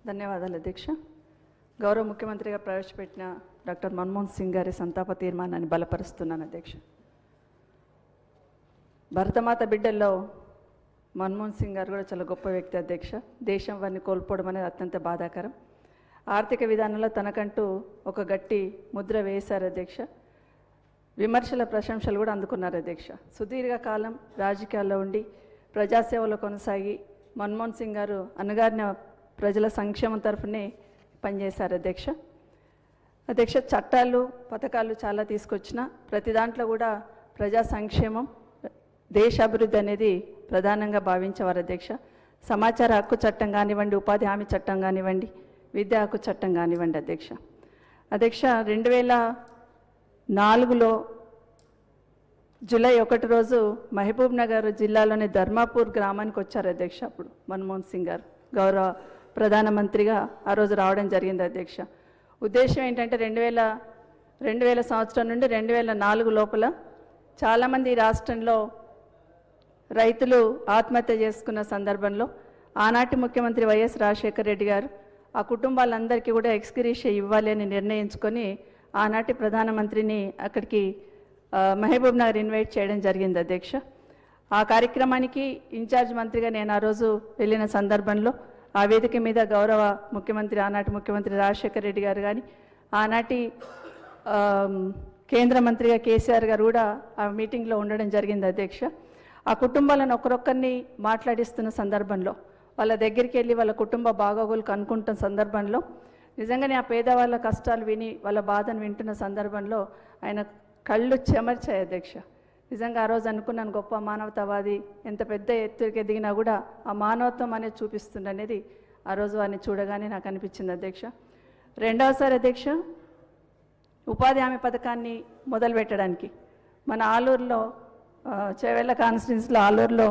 ధన్యవాదాలు అధ్యక్ష. గౌరవ ముఖ్యమంత్రిగా ప్రవేశపెట్టిన డాక్టర్ మన్మోహన్ సింగ్ గారి సంతాప తీర్మానాన్ని బలపరుస్తున్నాను అధ్యక్ష. భరతమాత బిడ్డల్లో మన్మోహన్ సింగ్ గారు కూడా చాలా గొప్ప వ్యక్తి అధ్యక్ష. దేశం వారిని కోల్పోవడం అనేది అత్యంత బాధాకరం. ఆర్థిక విధానంలో తనకంటూ ఒక గట్టి ముద్ర వేశారు అధ్యక్ష. విమర్శల ప్రశంసలు కూడా అందుకున్నారు అధ్యక్ష. సుదీర్ఘకాలం రాజకీయాల్లో ఉండి ప్రజాసేవలో కొనసాగి మన్మోహన్ సింగ్ గారు అణగారిన ప్రజల సంక్షేమం తరఫునే పనిచేశారు అధ్యక్ష. చట్టాలు పథకాలు చాలా తీసుకొచ్చిన ప్రతి దాంట్లో కూడా ప్రజా సంక్షేమం దేశ అభివృద్ధి అనేది ప్రధానంగా భావించేవారు అధ్యక్ష. సమాచార హక్కు చట్టం కానివ్వండి, ఉపాధి హామీ చట్టం కానివ్వండి, విద్యా హక్కు చట్టం కానివ్వండి అధ్యక్ష. 2004లో జూలై 1 రోజు మహబూబ్ నగర్ జిల్లాలోని ధర్మాపూర్ గ్రామానికి వచ్చారు అధ్యక్ష. అప్పుడు మన్మోహన్ సింగ్ గారు గౌరవ ప్రధానమంత్రిగా ఆ రోజు రావడం జరిగింది అధ్యక్ష. ఉద్దేశం ఏంటంటే 2000 సంవత్సరం నుండి 2004 లోపల చాలామంది ఈ రాష్ట్రంలో రైతులు ఆత్మహత్య చేసుకున్న సందర్భంలో ఆనాటి ముఖ్యమంత్రి వైఎస్ రాజశేఖర రెడ్డి గారు ఆ కుటుంబాలందరికీ కూడా ఎక్స్గ్రేషియా ఇవ్వాలి అని నిర్ణయించుకొని ఆనాటి ప్రధానమంత్రిని అక్కడికి మహబూబ్ నగర్ ఇన్వైట్ చేయడం జరిగింది అధ్యక్ష. ఆ కార్యక్రమానికి ఇన్ఛార్జ్ మంత్రిగా నేను ఆ రోజు వెళ్ళిన సందర్భంలో ఆ వేదిక మీద గౌరవ ముఖ్యమంత్రి ఆనాటి ముఖ్యమంత్రి రాజశేఖర రెడ్డి గారు కానీ ఆనాటి కేంద్ర మంత్రిగా కేసీఆర్ గారు కూడా ఆ మీటింగ్లో ఉండడం జరిగింది అధ్యక్ష. ఆ కుటుంబాలను ఒకరొక్కరిని మాట్లాడిస్తున్న సందర్భంలో వాళ్ళ దగ్గరికి వెళ్ళి వాళ్ళ కుటుంబ బాగోగులు కనుక్కుంటున్న సందర్భంలో నిజంగానే ఆ పేదవాళ్ళ కష్టాలు విని వాళ్ళ బాధను వింటున్న సందర్భంలో ఆయన కళ్ళు చెమర్చాయి అధ్యక్ష. నిజంగా ఆ రోజు అనుకున్నాను గొప్ప మానవతావాది, ఎంత పెద్ద ఎత్తుకి ఎదిగినా కూడా ఆ మానవత్వం అనేది చూపిస్తుందనేది ఆ రోజు వారిని చూడగానే నాకు అనిపించింది అధ్యక్ష. రెండవసారి అధ్యక్ష ఉపాధి హామీ పథకాన్ని మొదలు పెట్టడానికి మన ఆలూరులో చేవెళ్ళ కాన్స్టిట్యున్సీలో ఆలూరులో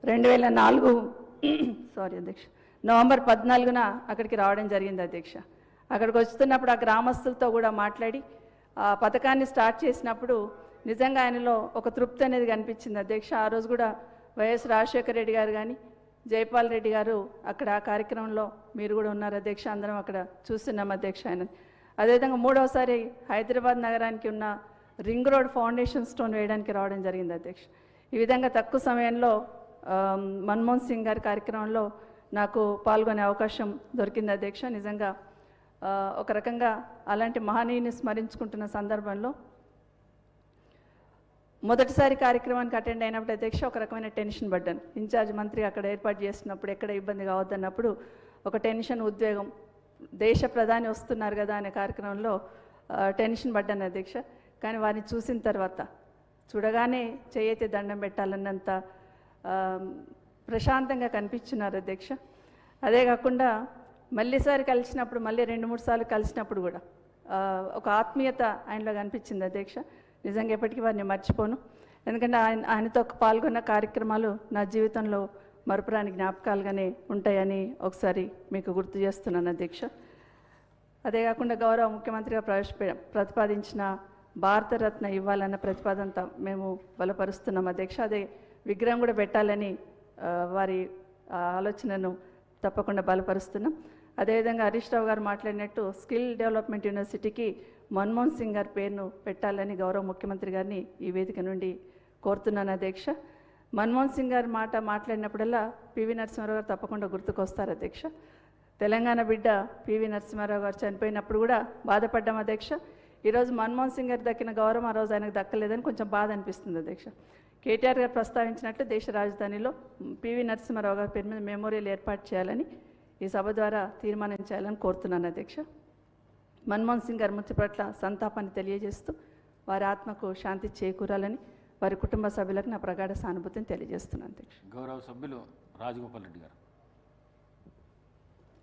2004 అధ్యక్ష నవంబర్ 14న అక్కడికి రావడం జరిగింది అధ్యక్ష. అక్కడికి వస్తున్నప్పుడు ఆ గ్రామస్తులతో కూడా మాట్లాడి ఆ పథకాన్ని స్టార్ట్ చేసినప్పుడు నిజంగా ఆయనలో ఒక తృప్తి అనేది కనిపించింది అధ్యక్ష. ఆ రోజు కూడా వైఎస్ రాజశేఖర రెడ్డి గారు కానీ జైపాల్ రెడ్డి గారు అక్కడ ఆ కార్యక్రమంలో మీరు కూడా ఉన్నారు అధ్యక్ష. అందరం అక్కడ చూస్తున్నాం అధ్యక్ష ఆయన. అదేవిధంగా మూడవసారి హైదరాబాద్ నగరానికి ఉన్న రింగ్ రోడ్ ఫౌండేషన్ స్టోన్ వేయడానికి రావడం జరిగింది అధ్యక్ష. ఈ విధంగా తక్కువ సమయంలో మన్మోహన్ సింగ్ గారి కార్యక్రమంలో నాకు పాల్గొనే అవకాశం దొరికింది అధ్యక్ష. నిజంగా ఒక రకంగా అలాంటి మహనీయుని స్మరించుకుంటున్న సందర్భంలో మొదటిసారి కార్యక్రమానికి అటెండ్ అయినప్పుడు అధ్యక్ష ఒక రకమైన టెన్షన్ పడ్డాను. ఇన్ఛార్జ్ మంత్రి అక్కడ ఏర్పాటు చేసినప్పుడు ఎక్కడ ఇబ్బంది కావద్దన్నప్పుడు ఒక టెన్షన్, ఉద్వేగం, దేశ ప్రధాని వస్తున్నారు కదా అనే కార్యక్రమంలో టెన్షన్ పడ్డాను అధ్యక్ష. కానీ వారిని చూసిన తర్వాత చూడగానే చేయైతే దండం పెట్టాలన్నంత ప్రశాంతంగా కనిపించున్నారు అధ్యక్ష. అదే కాకుండా మళ్ళీసారి కలిసినప్పుడు మళ్ళీ 2-3 సార్లు కలిసినప్పుడు కూడా ఒక ఆత్మీయత ఆయనలో కనిపించింది అధ్యక్ష. నిజంగా ఎప్పటికీ వారిని మర్చిపోను. ఎందుకంటే ఆయనతో పాల్గొన్న కార్యక్రమాలు నా జీవితంలో మరపురాని జ్ఞాపకాలుగానే ఉంటాయని ఒకసారి మీకు గుర్తు చేస్తున్నాను అధ్యక్ష. అదే కాకుండా గౌరవ ముఖ్యమంత్రిగా ప్రతిపాదించిన భారతరత్న ఇవ్వాలన్న ప్రతిపాదనతో మేము బలపరుస్తున్నాం అధ్యక్ష. అదే విగ్రహం కూడా పెట్టాలని వారి ఆలోచనను తప్పకుండా బలపరుస్తున్నాం. అదేవిధంగా హరీష్ రావు గారు మాట్లాడినట్టు స్కిల్ డెవలప్మెంట్ యూనివర్సిటీకి మన్మోహన్ సింగ్ గారి పేరును పెట్టాలని గౌరవ ముఖ్యమంత్రి గారిని ఈ వేదిక నుండి కోరుతున్నాను అధ్యక్ష. మన్మోహన్ సింగ్ గారి మాట్లాడినప్పుడల్లా పివి నరసింహారావు గారు తప్పకుండా గుర్తుకొస్తారు అధ్యక్ష. తెలంగాణ బిడ్డ పివి నరసింహారావు గారు చనిపోయినప్పుడు కూడా బాధపడ్డాం అధ్యక్ష. ఈరోజు మన్మోహన్ సింగ్ గారికి దక్కిన గౌరవం ఆ రోజు ఆయనకు దక్కలేదని కొంచెం బాధ అనిపిస్తుంది అధ్యక్ష. కేటీఆర్ గారు ప్రస్తావించినట్లు దేశ రాజధానిలో పివి నరసింహారావు గారి పేరు మీద మెమోరియల్ ఏర్పాటు చేయాలని ఈ సభ ద్వారా తీర్మానం చేయాలని కోరుతున్నాను అధ్యక్ష. మన్మోహన్ సింగ్ గారి మృతి పట్ల సంతాపాన్ని తెలియజేస్తూ వారి ఆత్మకు శాంతి చేకూరాలని వారి కుటుంబ సభ్యులకు నా ప్రగాఢ సానుభూతిని తెలియజేస్తున్నాను అధ్యక్ష. గౌరవ సభ్యులు రాజగోపాల్ రెడ్డి గారు.